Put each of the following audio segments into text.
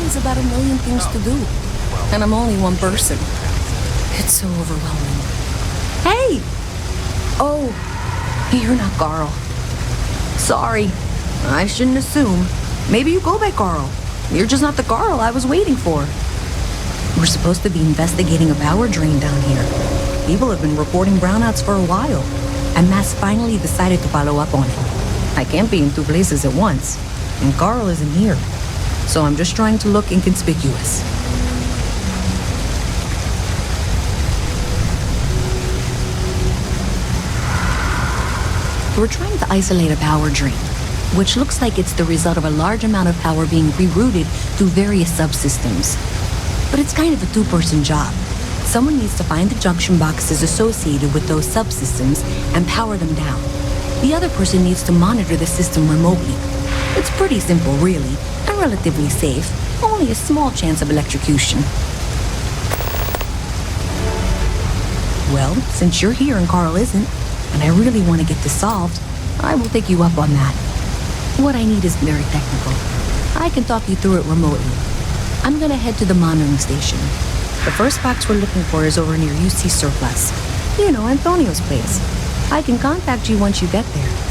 is about a million things to do, and I'm only one person. It's so overwhelming. Hey! Oh, you're not Carl. Sorry, I shouldn't assume. Maybe you go by Carl. You're just not the Carl I was waiting for. We're supposed to be investigating a power drain down here. People have been reporting brownouts for a while, and Mass finally decided to follow up on it. I can't be in two places at once, and Carl isn't here, so I'm just trying to look inconspicuous. We're trying to isolate a power drain, which looks like it's the result of a large amount of power being rerouted through various subsystems. But it's kind of a two-person job. Someone needs to find the junction boxes associated with those subsystems and power them down. The other person needs to monitor the system remotely. It's pretty simple, really, and relatively safe. Only a small chance of electrocution. Well, since you're here and Carl isn't, and I really want to get this solved, I will take you up on that. What I need is very technical. I can talk you through it remotely. I'm gonna head to the monitoring station. The first box we're looking for is over near UC Surplus. You know, Antonio's place. I can contact you once you get there.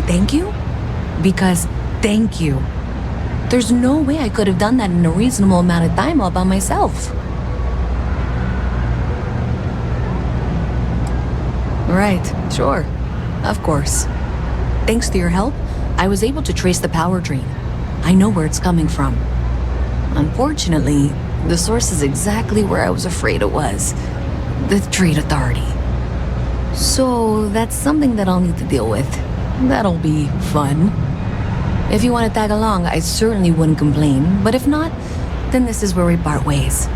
thank you? Because thank you. There's no way I could have done that in a reasonable amount of time all by myself. Right, sure. Of course. Thanks to your help, I was able to trace the power drain. I know where it's coming from. Unfortunately, the source is exactly where I was afraid it was. The Trade Authority. So that's something that I'll need to deal with. That'll be fun. If you want to tag along, I certainly wouldn't complain. But if not, then this is where we part ways.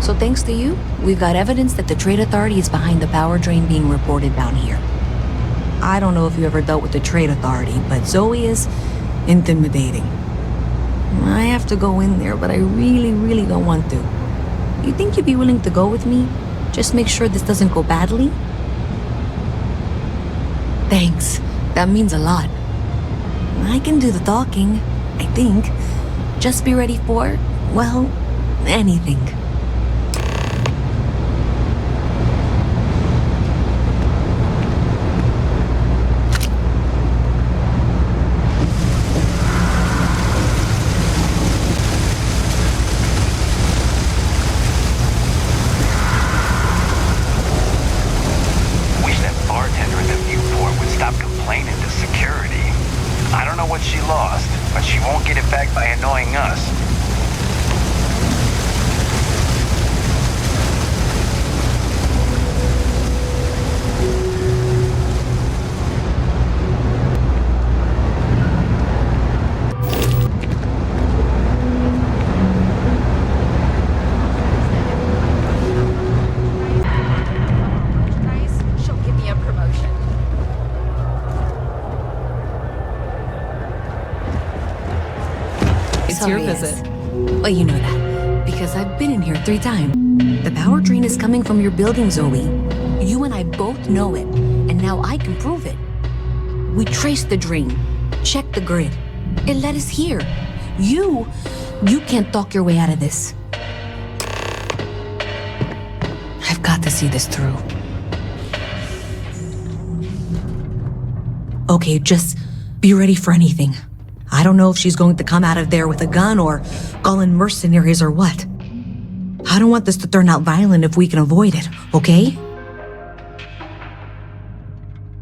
So thanks to you, we've got evidence that the Trade Authority is behind the power drain being reported down here. I don't know if you ever dealt with the Trade Authority, but Zoe is intimidating. I have to go in there, but I really don't want to. You think you'd be willing to go with me? Just make sure this doesn't go badly? Thanks. That means a lot. I can do the talking, I think. Just be ready for, well, anything. It's your visit. Well, you know that, because I've been in here 3 times. The power drain is coming from your building, Zoe. You and I both know it, and now I can prove it. We traced the drain, checked the grid. It led us here. You can't talk your way out of this. I've got to see this through. Okay, just be ready for anything. I don't know if she's going to come out of there with a gun or call in mercenaries or what. I don't want this to turn out violent if we can avoid it, okay?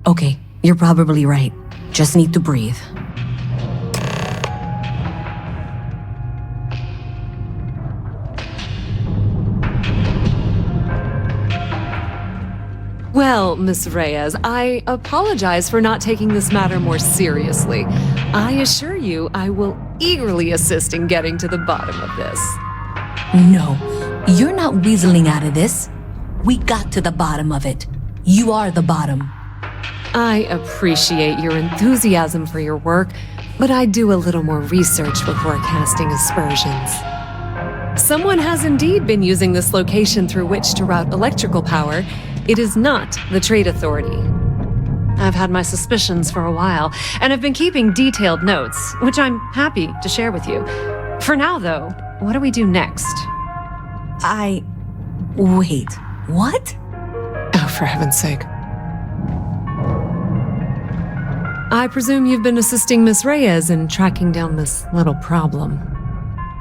Okay, you're probably right. Just need to breathe. Well, Miss Reyes, I apologize for not taking this matter more seriously. I assure you I will eagerly assist in getting to the bottom of this. No, you're not weaseling out of this. We got to the bottom of it. You are the bottom. I appreciate your enthusiasm for your work, but I do a little more research before casting aspersions. Someone has indeed been using this location through which to route electrical power. It is not the Trade Authority. I've had my suspicions for a while, and have been keeping detailed notes, which I'm happy to share with you. For now, though, what do we do next? Wait, what? Oh, for heaven's sake. I presume you've been assisting Miss Reyes in tracking down this little problem.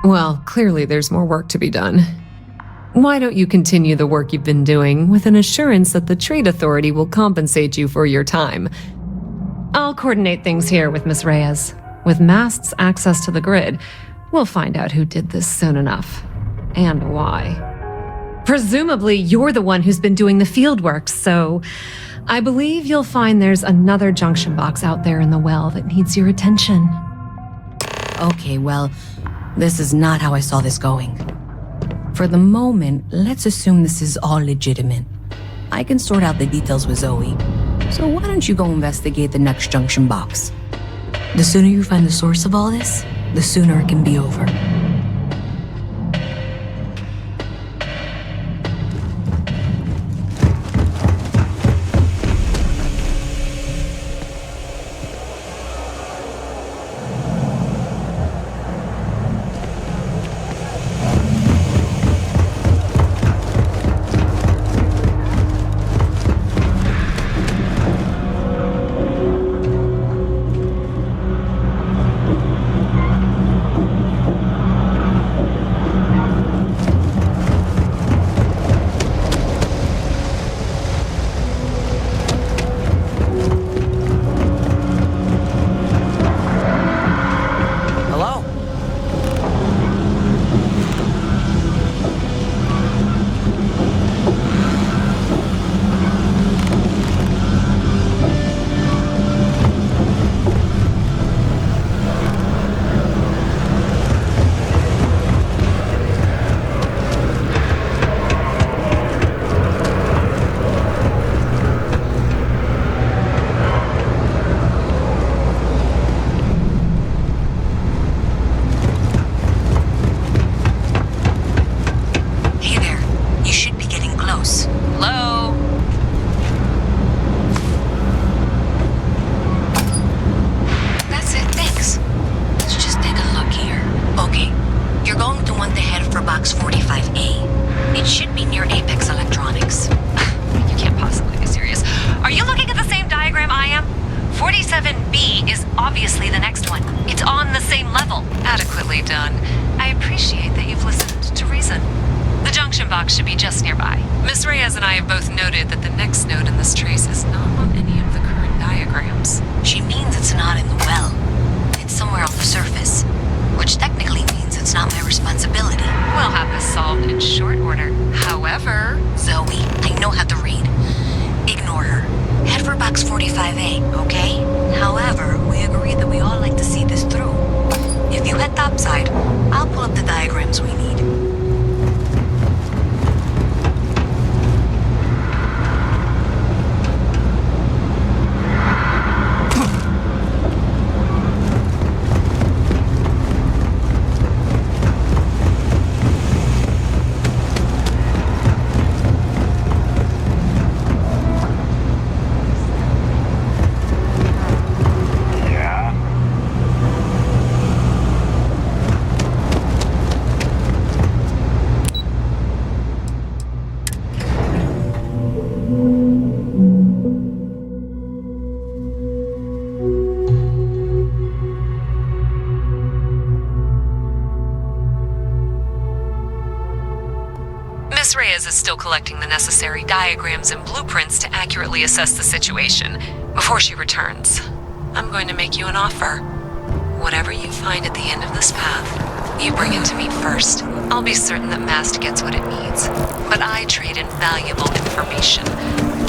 Well, clearly there's more work to be done. Why don't you continue the work you've been doing with an assurance that the Trade Authority will compensate you for your time? I'll coordinate things here with Miss Reyes. With Mast's access to the grid, we'll find out who did this soon enough. And why. Presumably, you're the one who's been doing the field work, so I believe you'll find there's another junction box out there in the well that needs your attention. Okay, well, this is not how I saw this going. For the moment, let's assume this is all legitimate. I can sort out the details with Zoe. So why don't you go investigate the next junction box? The sooner you find the source of all this, the sooner it can be over. Nicely done. I appreciate that you've listened to reason. The junction box should be just nearby. Miss Reyes and I have both noted that the next node in this trace is not on any of the current diagrams. She means it's not in the well. It's somewhere on the surface, which technically means it's not my responsibility. We'll have this solved in short order. However... Zoe, I know how to read. Ignore her. Head for box 45A, okay? However, we agreed that we all like to see this through. If you head topside, I'll pull up the diagrams we need. Miss Reyes is still collecting the necessary diagrams and blueprints to accurately assess the situation. Before she returns, I'm going to make you an offer. Whatever you find at the end of this path, you bring it to me first. I'll be certain that Mast gets what it needs. But I trade in valuable information.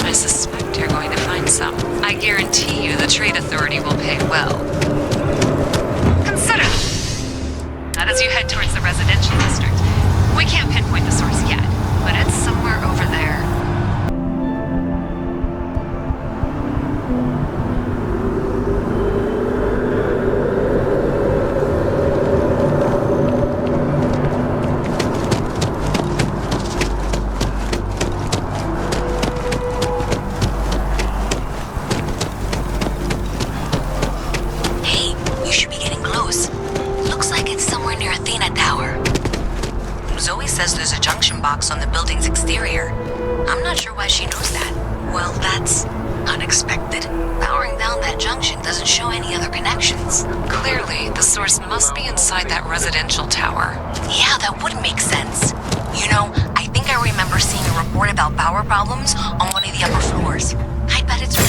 I suspect you're going to find some. I guarantee you the Trade Authority will pay well. Consider that as you head towards the residential district. We can't pinpoint the source yet, but it's somewhere over there. Hey, you should be getting close. Looks like it's somewhere near Athena Tower. Zoe says there's a junction box on the building's exterior. I'm not sure why she knows that. Well, that's unexpected. Powering down that junction doesn't show any other connections. Clearly, the source must be inside that residential tower. Yeah, that would make sense. You know, I think I remember seeing a report about power problems on one of the upper floors. I bet it's...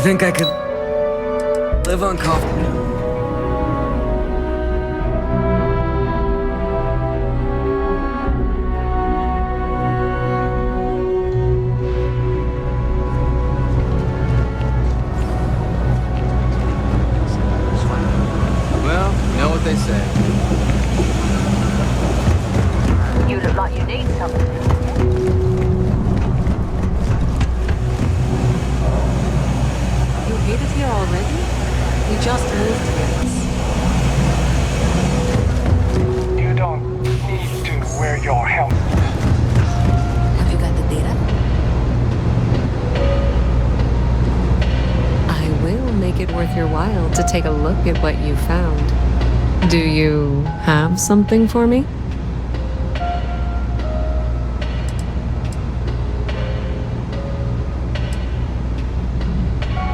think I could live on coffee. Well, you know what they say. You look like you need something. You hate it here already? We just moved here. You don't need to wear your helmet. Have you got the data? I will make it worth your while to take a look at what you found. Do you have something for me?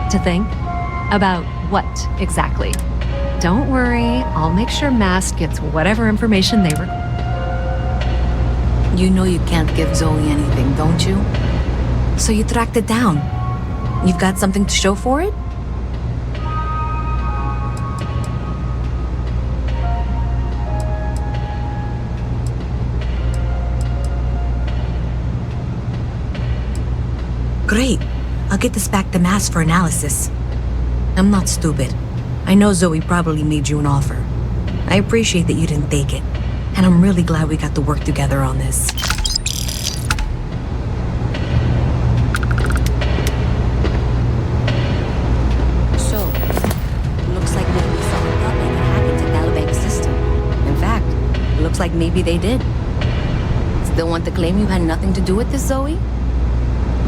To think? About what, exactly? Don't worry, I'll make sure Mast gets whatever information they require. You know you can't give Zoe anything, don't you? So you tracked it down. You've got something to show for it? Great. I'll get this back to Mass for analysis. I'm not stupid. I know Zoe probably made you an offer. I appreciate that you didn't take it. And I'm really glad we got to work together on this. So, looks like maybe someone thought they could hack into Galabank's system. In fact, looks like maybe they did. Still want to claim you had nothing to do with this, Zoe?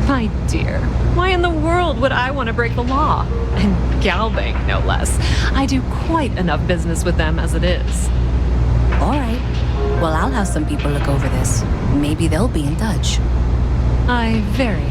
My dear, why in the world would I want to break the law? And Galbank, no less. I do quite enough business with them as it is. All right. Well, I'll have some people look over this. Maybe they'll be in touch. I very